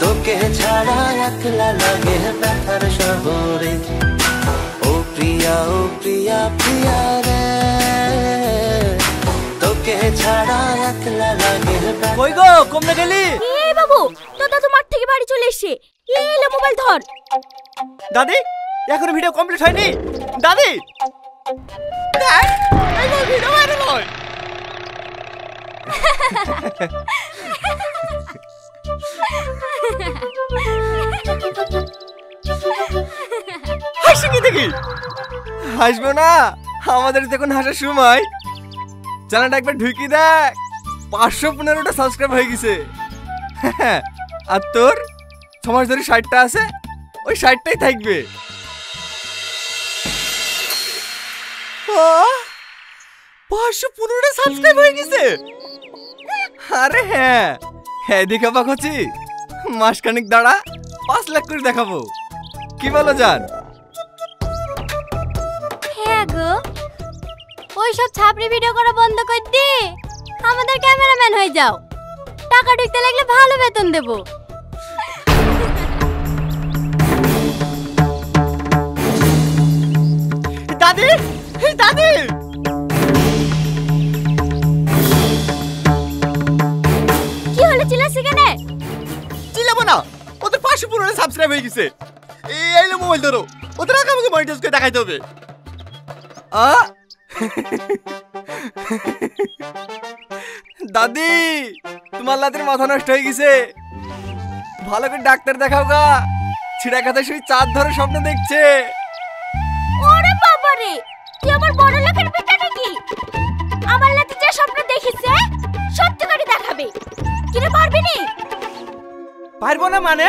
তোকে ছাড়া একলা লাগে ব্যথার শহরে ও প্রিয়া প্রিয়া রে তোকে ছাড়া একলা লাগে। কই গো কমনে গেলি? এই বাবু তোর দাদু মাঠ থেকে বাড়ি চলে এসেছে, এলে মোবাইল ধর। দাদি এখনো ভিডিও কমপ্লিট হয়নি। দাদি দেখ এই তো ভিডিও ভাইরাল হয়। হাসি কি দেখি? হাসবো না, আমাদের তখন হাসার সময়। চ্যানেলটা একবার ঢুকি দেখ, 515টা সাবস্ক্রাইব হয়ে গেছে। আর তোর 6 মাস ধরে 60টা আছে, ওই 60টাই থাকবে। 515টা সাবস্ক্রাইব হয়ে গেছে। আরে হ্যাঁ হ্যাঁ দেখাবা কচি, মাসখানিক দাঁড়া 5 লাখ করে দেখাবো। কি বলো জান? হ্যাঁ গো, ওই সব ছাপড়ি ভিডিও করা বন্ধ করে দি, আমাদের ক্যামেরাম্যান হয়ে যাও। টাকা ঢুকতে লাগলে ভালো বেতন দেব। দাদি দাদি কি হলো, চিল্লাছিস কেন? চিল্লাবো না, ওদের 515টা সাবস্ক্রাইব হয়ে গেছে। এই লো মোবাইল ধরো, ওদের আগে আমাকে মনিটাইজ করে দেখাইতে হবে। দাদি তোমার লাতের মাথা নষ্ট হয়ে গেছে, ভালো করে ডাক্তার দেখাও গা। ছিড়া খাতা শুই চাঁদ ধরে স্বপ্ন দেখছে। ওরে বাবা রে, তুই আমার বড় লোকের বেটা নাকি? আমার লাতে যে স্বপ্ন দেখিছে সত্যি করে দেখাবে। কিরে পারবি নি? পারবো না মানে?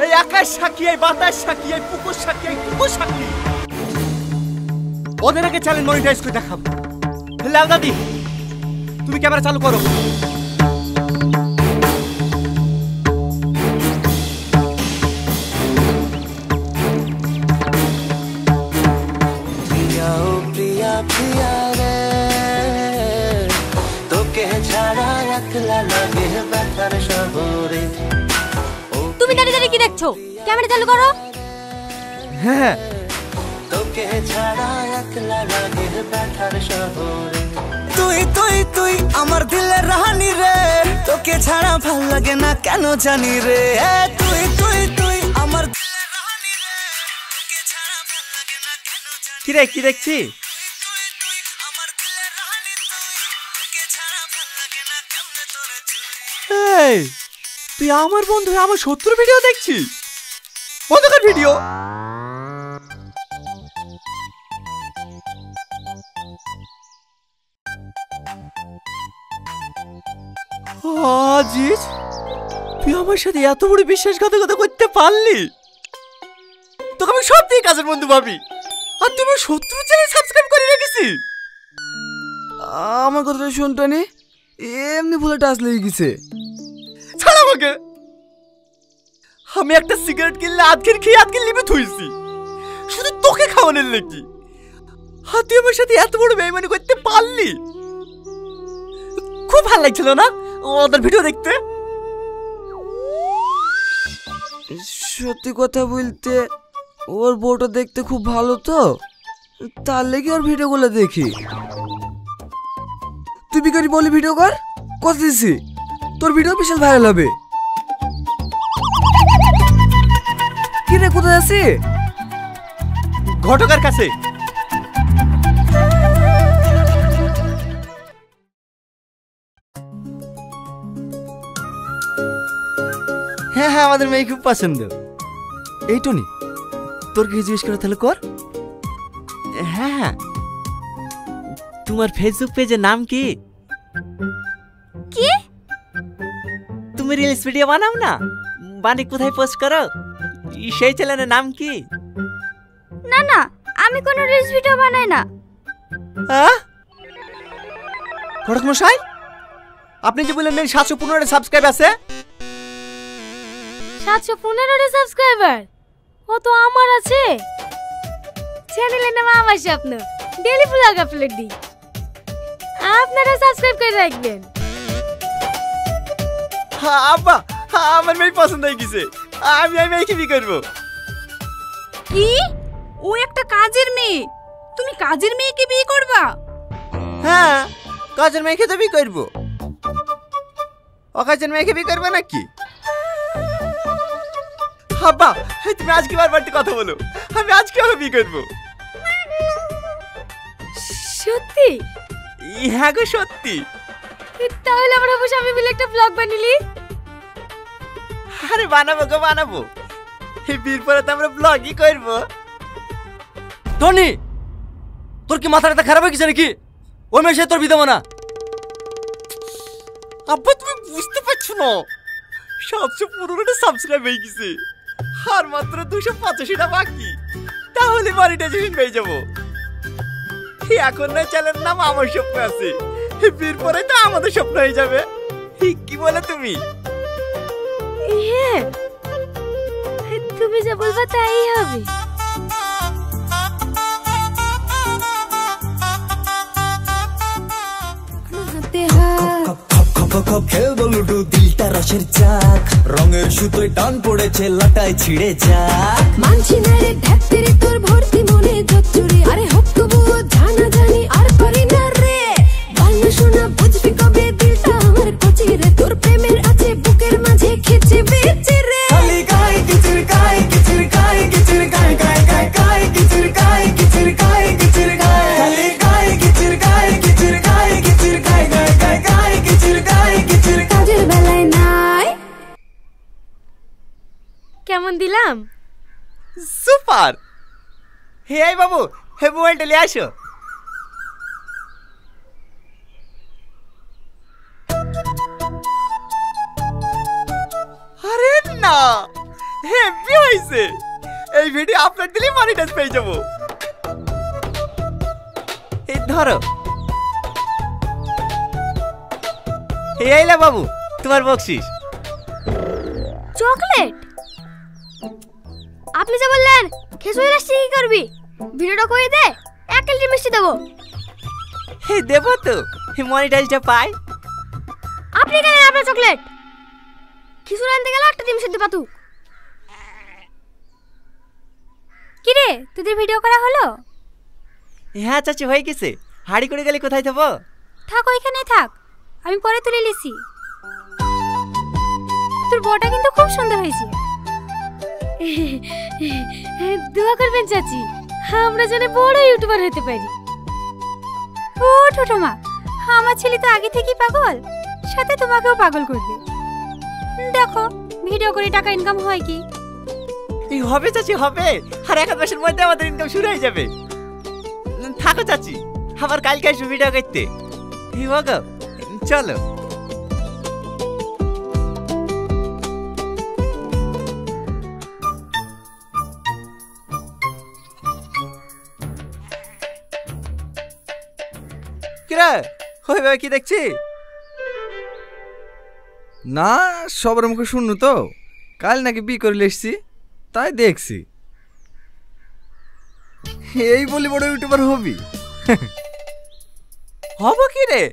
এই আকাশ সাক্ষী, এই বাতাস সাক্ষী, এই পুকুর সাক্ষী, এই কুকুর সাক্ষী, ওদের আগে চ্যানেল মনিটাইজ করে দেখাবো। লাও দাদি তুমি ক্যামেরা চালু করো। প্রিয়া রে তোকে ছাড়া একলা লাগে ব্যথার শহরে। তুমি দাঁড়িয়ে দাঁড়িয়ে কি দেখছো? ক্যামেরা চালু করো। হ্যাঁ তোকে ছাড়া একলা লাগে ব্যথার শহরে। তুই তুই তুই আমার দিলের রানী রে, তোকে ছাড়া ভাল লাগে না কেন জানি রে। তুই তুই তুই আমার দিলের রানী রে, তোকে ছাড়া ভাল লাগে না কেন জানি। কি রে কি দেখছি? তুই আমার দিলের রানী, তোকে ছাড়া ভাল লাগে না কেমনে তোরে তুই। এই তুই আমার বন্ধু হয়ে আমার শত্রুর ভিডিও দেখছিস? বন্ধ কর ভিডিও। আজিজ তুই আমার সাথে এত বড় বিশ্বাসঘাতকতা করতে পারলি? তোকে আমি সত্যিই কাজের বন্ধু ভাবি, আর তুই আমার শত্রু চ্যানেল সাবস্ক্রাইব করে রেখেছিস। আমার কথাটা শুনটানি, এমনি ভুলে টাচ লেগে গেছে। ছাড় আমাকে, আমি একটা সিগারেট কিনলে আজকের খেয়ে আজকের লিমে থুইছি শুধু তোকে খাওয়ানোর লেগে। আর তুই আমার সাথে এত বড় বেইমানি করতে পারলি? খুব ভালো লাগছিল না ওদের ভিডিও দেখতে? সত্যি কথা বলতে ওর বউটা দেখতে খুব ভালো, তো তার লেগে ওর ভিডিওগুলো দেখি। তুই বিকারি বলি ভিডিও কর, কথা দিছি তোর ভিডিও বিশাল ভাইরাল হবে। কি রে কোথায় আছি? ঘটকের কাছে। হ্যাঁ হ্যাঁ আমাদের মেয়ে খুব পছন্দ। এই টনি তোর কি জিজ্ঞেস করে তাহলে কর। হ্যাঁ হ্যাঁ তোমার ফেসবুক পেজের নাম কি? কি? তুমি রিলস ভিডিও বানাও না, বানিয়ে কোথায় পোস্ট করো, সেই চ্যানেলের নাম কি? না না, আমি কোনো রিলস ভিডিও বানাই না। ঘটক মশাই আপনি যে বললেন 715 সাবস্ক্রাইব আছে। 715 সাবস্ক্রাইবার ও তো আমার আছে। চ্যানেলের নাম আমার স্বপ্ন। ডেইলি ব্লগ আপলোড দিই, আপনারা সাবস্ক্রাইব করে রাখবেন। হ্যাঁ আব্বা, আমার মেয়ে পছন্দ হয়ে গেছে, আমি মেয়েকে বিয়ে করবো। কি? ও একটা কাজের মেয়ে, তুমি কাজের মেয়েকে বিয়ে করবা? হ্যাঁ, কাজের মেয়েকে তো বিয়ে করবো। অকাজের মেয়েকে বিয়ে করবো নাকি? আব্বা, তুমি আজকে বারবার কথা বলো, আমি আজকে ওকে বিয়ে করবো। সত্যি? হ্যাঁ গো সত্যি। তাহলে আমরা হবো স্বামী মিলে একটা ব্লগ বানালি। আরে বানাবো গো বানাবো, এই বিয়ের পরে তো আমরা ব্লগই করবো। টনি, তোর কি মাথাটা খারাপ হয়ে গেছে নাকি? ওই মেয়ে সে তোর বিয়ে দেবো না। আব্বা তুমি বুঝতে পারছো না, 715টা সাবস্ক্রাইব হয়ে গেছে, আর মাত্র 285টা বাকি, তাহলে মনিটাইজেশন পেয়ে যাবো। এখন না চ্যানেল নাম আমার স্বপ্ন আছে, বিয়ের পরে তো আমাদের স্বপ্ন হয়ে যাবে। কি বলে তুমি? হ্যাঁ, তুমি যা বলবা তাই হবে। খেলবো লুডু, দিলটা রসের চাক, রঙের সুতোয় টান পড়েছে, লাটায় ছিঁড়ে যাক। মানছি না রে ঢাকতেরে তোর ভর্তি মনে জচ্চুরে, আরে হোক তবুও জানা জানি আর পারি না রে। বাংলা শোনা বুঝবি কবে, দিলটা আমার কচি রে, তোর প্রেমের আছে বুকের মাঝে খেচে বেচে রে। খালি গায় কিচির গায় কিচির গায় কিচির গায় গায় গায় গায় কিচির গায় কিচির গায় কিচির গায়, খালি গায় কিচির গায় কিচির গায় কিচির গায় গায় গায় গায় কিচির গায় কিচির গায়। কাজের বেলায় নাই। কেমন দিলাম? সুপার। হে আই বাবু, হে মোবাইলটা নিয়ে আসো। আরে না, হেভি হয়েছে, এই ভিডিও আপলোড দিলে মনিটাইজ পেয়ে যাবো। এই ধরো, এই আইলা বাবু তোমার বকশিস। চকলেট? আপনি যা বললেন খেসুরি লাস্টি কি করবি? ভিডিওটা করে দে, 1 কেজি মিষ্টি দেবো। হে দেবো তো, মনিটাইজটা পাই। আপনি কেন আপনার চকলেট? খিচুড়ি আনতে গেলে 1টা ডিম সিদ্ধ পাতু। কি রে, তোদের ভিডিও করা হলো? হ্যাঁ চাচি হয়ে গেছে, হাড়ি করে গেলে কোথায় যাবো? থাক ওইখানেই থাক, আমি পরে তুলে লিছি। তোর বউটা কিন্তু খুব সুন্দর হয়েছে। দোয়া করবেন চাচি, আমরা যেন বড় ইউটিউবার হতে পারি। ও ছোটমা, আমার ছেলে তো আগে থেকেই পাগল, সাথে তোমাকেও পাগল করবে। দেখো ভিডিও করে টাকা ইনকাম হয় কি? হবে চাচি হবে, আর 1 মাসের মধ্যে আমাদের ইনকাম শুরু হয়ে যাবে। থাকো চাচি, আবার কালকে আসবো ভিডিও করতে। চলো। কিরা হয়ে ভাই কি দেখছি? না, সবার মুখে শুনু তো, কাল নাকি বিয়ে করে এসছি, তাই দেখছি। এই বলি বড় ইউটিউবার হবি? হব কি রে,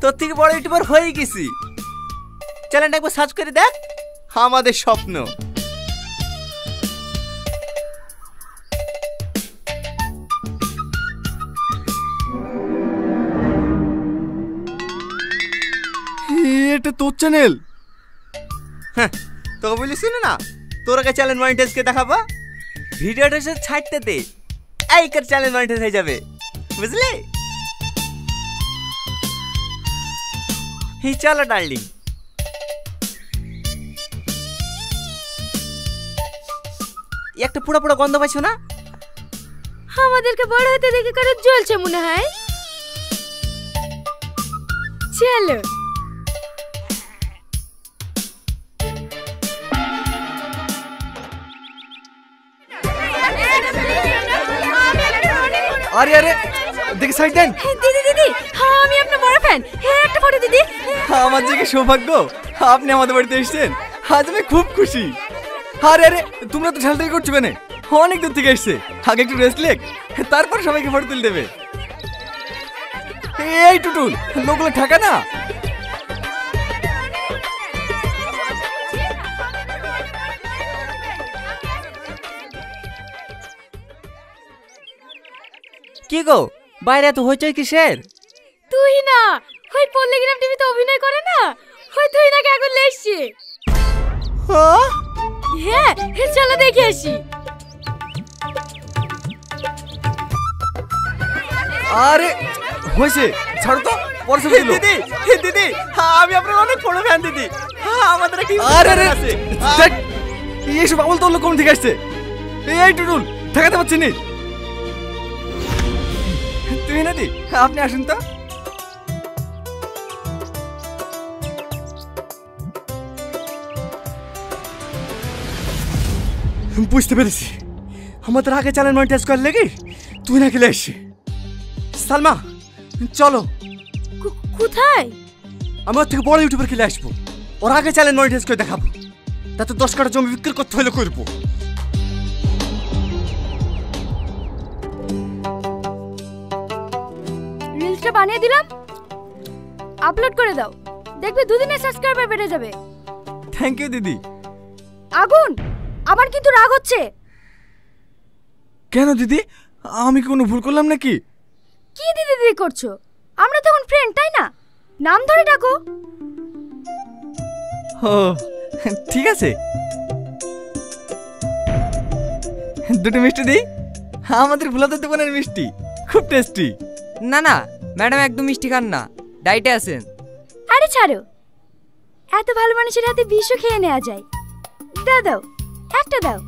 তোর থেকে বড় ইউটিউবার হয়ে গেছি। চ্যানেলটা একবার সার্চ করে দেখ, আমাদের স্বপ্ন। এটা তোর চ্যানেল? হ্যাঁ, তোকে বলিস না, তোর আগে চ্যানেল মনিটাইজকে দেখাবো, ভিডিওটা ছাড়তে দে, এই কার চ্যানেল মনিটাইজ হয়ে যাবে, বুঝলি? চলো ডার্লিং। একটা পুরো পুরো গন্ধ পাইছো না? আমাদেরকে বড় হতে দেখে কারো জ্বলছে মনে হয়। চলো। আরে আরে দেখি সাইড দেন। দিদি দিদি, হ্যাঁ আমি আপনার বড় ফ্যান, হ্যাঁ একটা ফটো দিদি। আমার যে কি সৌভাগ্য, আপনি আমাদের বাড়িতে এসেছেন, আজ আমি খুব খুশি। আরে আরে তোমরা তো ঝালটাই করছো কেন? অনেক দূর থেকে এসছে, আগে একটু রেস্ট লেক, তারপর সবাইকে ফটো তুলে দেবে। এই টুটুল, লোকগুলো ঠেকা না। কি গো, বাইরে এত হইচই কিসের? তুই না, ওই পল্লীগ্রাম টিভিতে অভিনয় করে না, ওই তুই নাকি এখন লেসছে। হ্যাঁ, চলো দেখে আসি। আরে হয়েছে, ছাড়ো তো। দিদি, দিদি, আমি আপনার অনেক বড় ফ্যান দিদি। আমাদের একটা আরে আরে দেখ, এইসব আবল তোর লোক কোন থেকে আসছে? এই টুটুল, ঠেকাতে পারছি নি। তুই না দি, আপনি আসুন তো। বুঝতে পেরেছি, আমাদের আগে চ্যানেল মনিটাইজ করার লেগে তুই না খেলে আসছি। সালমা চলো। কোথায়? আমার থেকে বড় ইউটিউবার খেলে আসবো, ওর আগে চ্যানেল মনিটাইজ করে দেখাবো, তাতে 10 কাঠা জমি বিক্রি করতে হলে করবো। রিলসটা বানিয়ে দিলাম, আপলোড করে দাও, দেখবে দুদিনে সাবস্ক্রাইবার বেড়ে যাবে। থ্যাংক ইউ দিদি। আগুন, আমার কিন্তু রাগ হচ্ছে। কেন দিদি, আমি কি কোনো ভুল করলাম নাকি? কি দিদি দিদি করছো? আমরা তখন ফ্রেন্ড, তাই না? নাম ধরে ডাকো। ও ঠিক আছে, দুটো মিষ্টি দিই। আমাদের ভোলাদের দোকানের মিষ্টি খুব টেস্টি। না না ম্যাডাম, একদম মিষ্টি খান না, ডাইটে আছেন। আরে ছাড়ো, এত ভালো মানুষের হাতে বিষও খেয়ে নেওয়া যায়। দাও দাও, একটা দাও।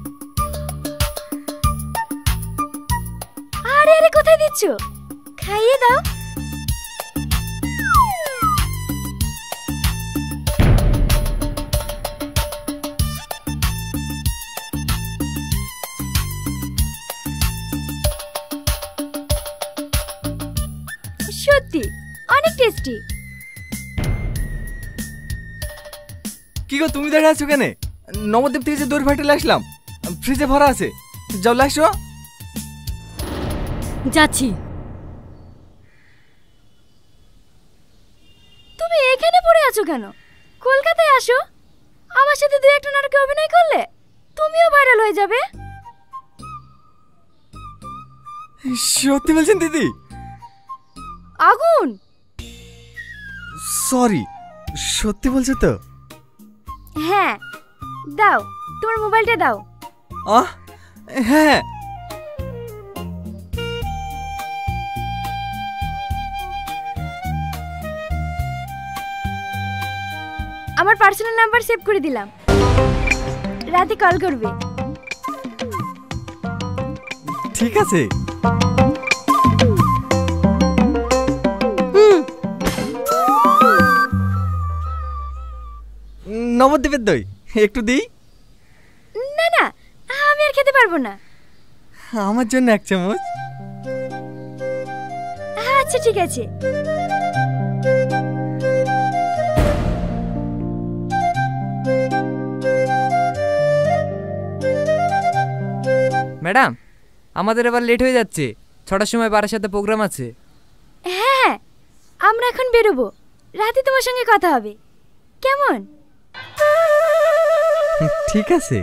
আরে আরে কোথায় দিচ্ছ? খাইয়ে দাও। সত্যি অনেক টেস্টি। কি গো, তুমি দাঁড়িয়ে আছো কেন? নবদ্বীপ থেকে যে দই ফাটিয়ে আসলাম, ফ্রিজে ভরা আছে, যাও লাসো। যাচ্ছি। তুমি এখানে পড়ে আছো কেন? কলকাতায় আসো, আমার সাথে দুই একটা নাটকে অভিনয় করলে তুমিও ভাইরাল হয়ে যাবে। সত্যি বলছেন দিদি? আগুন, সরি, সত্যি বলছো তো? হ্যাঁ দাও, তোমার মোবাইলটা দাও। হ্যাঁ, আমার পার্সোনাল নাম্বার সেভ করে দিলাম, রাতে কল করবে। ঠিক আছে। নবদ্বীপের দই একটু দিই। না না, আমি আর খেতে পারবো না। আমার জন্য 1 চামচ। আচ্ছা ঠিক আছে। ম্যাডাম, আমাদের এবার লেট হয়ে যাচ্ছে, 6টার সময় বাড়ির সাথে প্রোগ্রাম আছে। হ্যাঁ, আমরা এখন বেরোবো, রাতে তোমার সঙ্গে কথা হবে, কেমন? ঠিক আছে।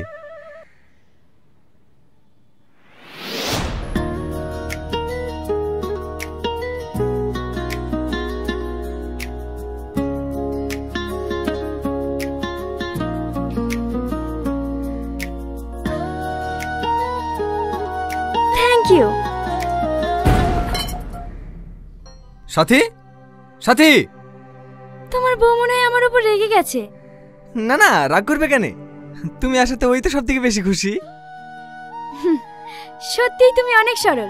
Thank you. সাথী, সাথী। তোমার বউ মনে হয় আমার উপর রেগে গেছে। না না, রাগ করবে কেন? তুমি আসাতে ওই তো সব থেকে বেশি খুশি। সত্যিই তুমি অনেক সরল।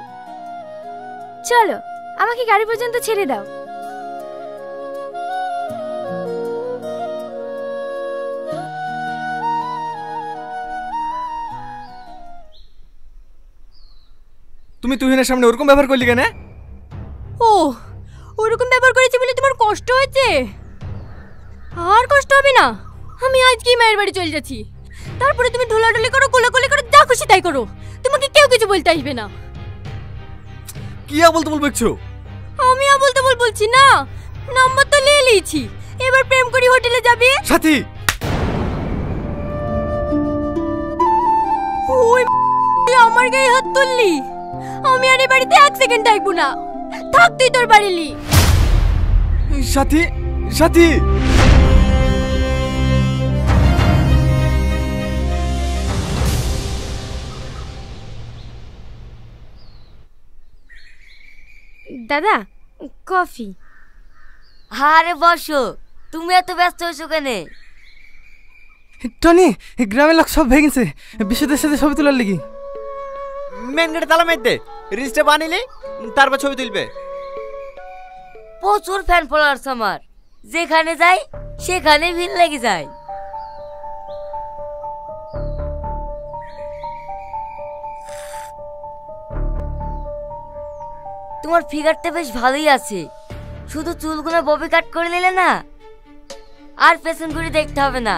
চলো, আমাকে গাড়ি পর্যন্ত ছেড়ে দাও। তুমি তুহিনের সামনে ওরকম ব্যবহার করলি কেন? ও, ওরকম ব্যবহার করেছে বলে তোমার কষ্ট হয়েছে? আর কষ্ট হবে না, আমি আজকেই মায়ের বাড়ি চলে যাচ্ছি। তারপরে তুমি ঢোলাঢুলি করো, কোলাকুলি করো, যা খুশি তাই করো, তোমাকে কেউ কিছু বলতে আসবে না। কি বলতে বলছো? আমি বলতে পাগল বলছি না, নাম্বার তো নিয়ে নিয়েছি, এবার প্রেম করি হোটেলে যাবি। সাথী ওই আমার গায়ে হাত তুললি, আমি আর এই বাড়িতে 1 সেকেন্ড থাকবো না, থাক তুই তোর বাড়িলি। সাথী সাথী দাদা কফি। আরে বসো, তুমি এত ব্যস্ত হয়েছো কেন? টনি, গ্রামের লোক সব ভেঙেছে বিশুদের সাথে ছবি তোলার লিগি। মেন গেটে তালা মেরে দে, রিলসটা বানিলে তারপর ছবি তুলবে। প্রচুর ফ্যান ফলোয়ার্স আমার, যেখানে যাই সেখানে ভিড় লেগে যায়। তোমার ফিগারটা বেশ ভালোই আছে, শুধু চুলগুলো ববি কাট করে নিলে না, আর পেছন ঘুরে দেখতে হবে না,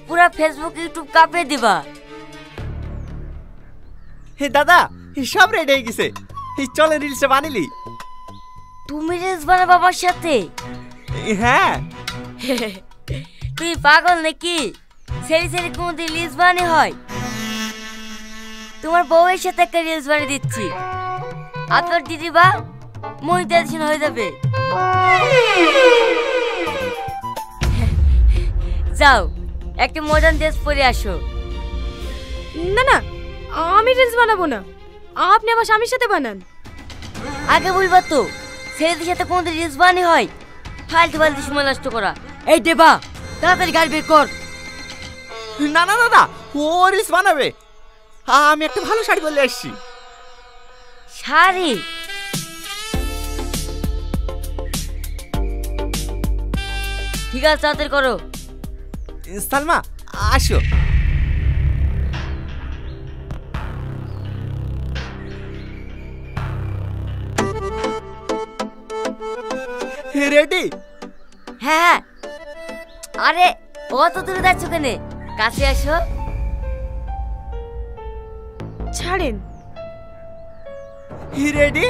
পুরো ফেসবুক ইউটিউব কাঁপিয়ে দিবা। হে দাদা, সব রেডি হয়ে গেছে, চলে রিলসটা বানিলি। তুমি রিলস বানা বাবার সাথে? হ্যাঁ। তুই পাগল নাকি? সেরি সেরি কোনদিন রিলস বানানো হয়? তোমার বউয়ের সাথে একটা রিলস বানিয়ে দিচ্ছি, আপনার দিদি বা মনিটাইজেশন হয়ে যাবে। যাও একটা মডার্ন ড্রেস পরে আসো। না না, আমি রিলস বানাবো না, আপনি আমার স্বামীর সাথে বানান। আগে বলবা তো, ছেলেদের সাথে কোনদিন রিলস বানানো হয়? ফালতু ফালতু সময় নষ্ট করা। এই দেবা, তাড়াতাড়ি গাড়ি বের কর। না না দাদা, ও রিলস বানাবে, আমি একটা ভালো শাড়ি পরে আসছি। শাড়ি? ঠিক আছে, তাড়াতাড়ি করো। সালমা আসো। রেডি? হ্যাঁ। আরে অত দূরে যাচ্ছ কেন, কাছে আসো। ছাড়েন। রেডি?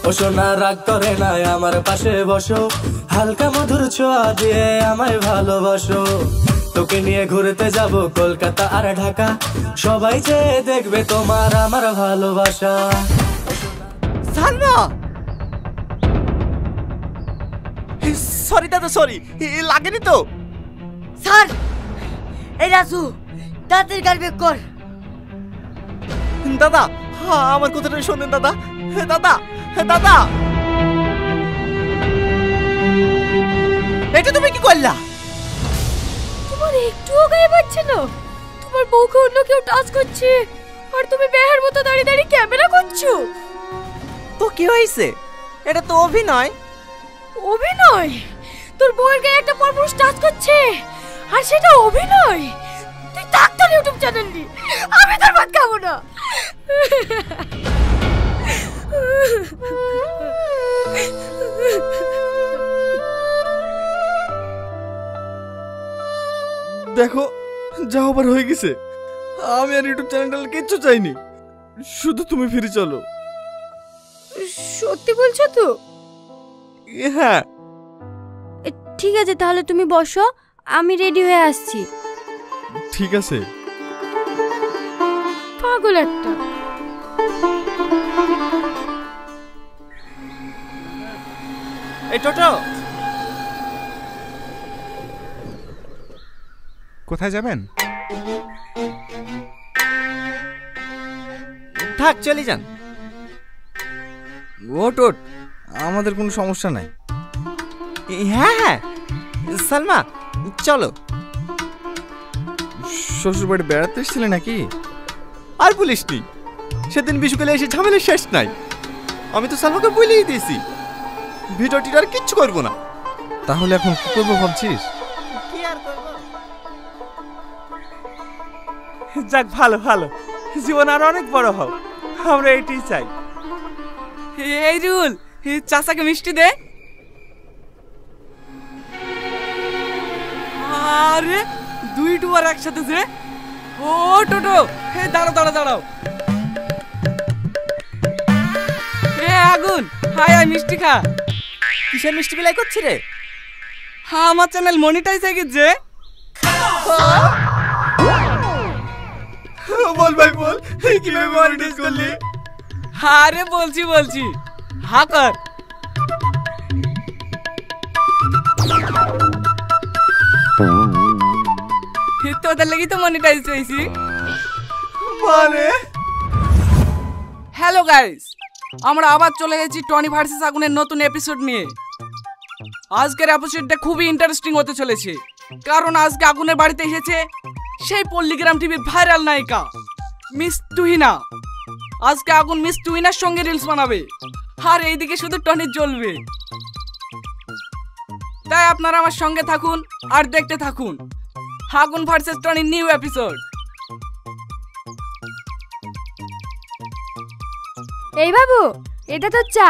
ও সোনা রাগ করে না, আমার পাশে বসো, হালকা মধুর ছোঁয়া দিয়ে আমায় ভালোবাসো। তোকে নিয়ে ঘুরতে যাব কলকাতা আর ঢাকা, সবাই যে দেখবে তোমার আমার ভালোবাসা। সালমা, সরি দাদা, সরি, লাগেনি তো। স্যার, এই রাজু, তাড়াতাড়ি গাড়ি বের কর। দাদা, আমার কথাটা শোনেন দাদা। দাদা দাদা, এটা তুমি কি করলা? তোমার একটুও গায়ে বাজছে না? তোমার বউকে অন্য কেউ টাচ করছে আর তুমি বেহার মতো দাঁড়িয়ে দাঁড়িয়ে ক্যামেরা করছো। তো কি হয়েছে? এটা তো অভিনয়। অভিনয়? তোর বউয়ের গায়ে একটা পরপুরুষ টাচ করছে আর সেটা অভিনয়? তুই ডাক্তার ইউটিউব চ্যানেল নি, আমি তোর ভাত খাবো না। দেখো, যা হবার হয়ে গেছে, আমি আর ইউটিউব চ্যানেলটা কিচ্ছু চাইনি, শুধু তুমি ফিরে চলো। সত্যি বলছো তো? হ্যাঁ। ঠিক আছে, তাহলে তুমি বসো, আমি রেডি হয়ে আসছি। ঠিক আছে। পাগল একটা। এই টোটো, কোথায় যাবেন? থাক, চলে যান। ওট ওট, আমাদের কোনো সমস্যা নাই। হ্যাঁ হ্যাঁ, সালমা চলো। শ্বশুর বাড়ি বেড়াতে এসেছিলে নাকি? আর বলিসনি, সেদিন বিশুকালে এসে ঝামেলা শেষ নাই। আমি তো সালমাকে বলেই দিয়েছি ভিডিওটির আর কিচ্ছু করবো না। তাহলে এখন কি করবো ভাবছিস? কি আর করবো? যাক, ভালো ভালো, জীবন আর অনেক বড় হোক, আমরা এটাই চাই। এই রুল, চাচাকে মিষ্টি দে। আরে দুই টুয়ার একসাথে যে। ও টোটো, দাঁড়াও দাঁড়াও দাঁড়াও। আগুন, হাই আই মিষ্টি খা। কিসের মিষ্টি বিলাই করছি রে? হ্যাঁ আমার চ্যানেল মনিটাইজ হয়ে গেছে। বল ভাই বল, কিভাবে মনিটাইজ করলি? আরে বলছি হা কর। তোদের লাগি তো মনিটাইজ হয়েছি মানে হ্যালো গাইস, আমরা আবার চলে গেছি টনি ভার্সেস আগুনের নতুন এপিসোড নিয়ে। আজকের এপিসোডটা খুবই ইন্টারেস্টিং হতে চলেছে, কারণ আজকে আগুনের বাড়িতে এসেছে সেই পল্লীগ্রাম টিভির ভাইরাল নায়িকা মিস তুহিনা। আজকে আগুন মিস তুহিনার সঙ্গে রিলস বানাবে, আর এইদিকে শুধু টনি জ্বলবে। তাই আপনারা আমার সঙ্গে থাকুন আর দেখতে থাকুন আগুন ভার্সেস টনির নিউ এপিসোড। এই বাবু, এটা তো চা।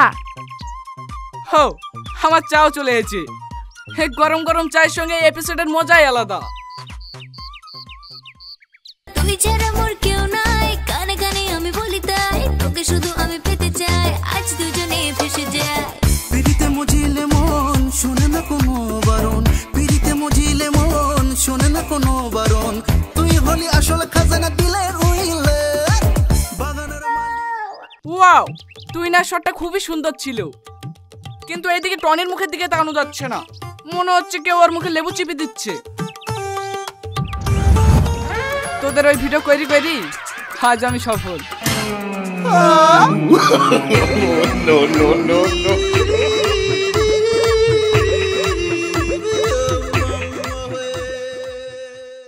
হো, আমার চাও চলে এসেছে। গরম গরম চায়ের সঙ্গে এপিসোডের মজাই আলাদা। তুই ছাড়া মোর কেউ নাই, কানে কানে আমি বলি তাই, তোকে শুধু আমি পেতে চাই, আজ দুজনে ফেসে যাই। পিড়িতে মজিলে মন শোনে না কোনো বারণ, পিড়িতে মজিলে মন শোনে না কোনো বারণ, তুই হলি আসল খাজানা দিলে উইলে বাগানের ওয়াও, তুহিনার শটটা খুবই সুন্দর ছিল, কিন্তু এইদিকে টনির মুখের দিকে তাকানো যাচ্ছে না। মনে হচ্ছে কেউ ওর মুখে লেবু চিপে দিচ্ছে। তোদের ওই ভিডিও করি আজ আমি সফল। No, no, no, no.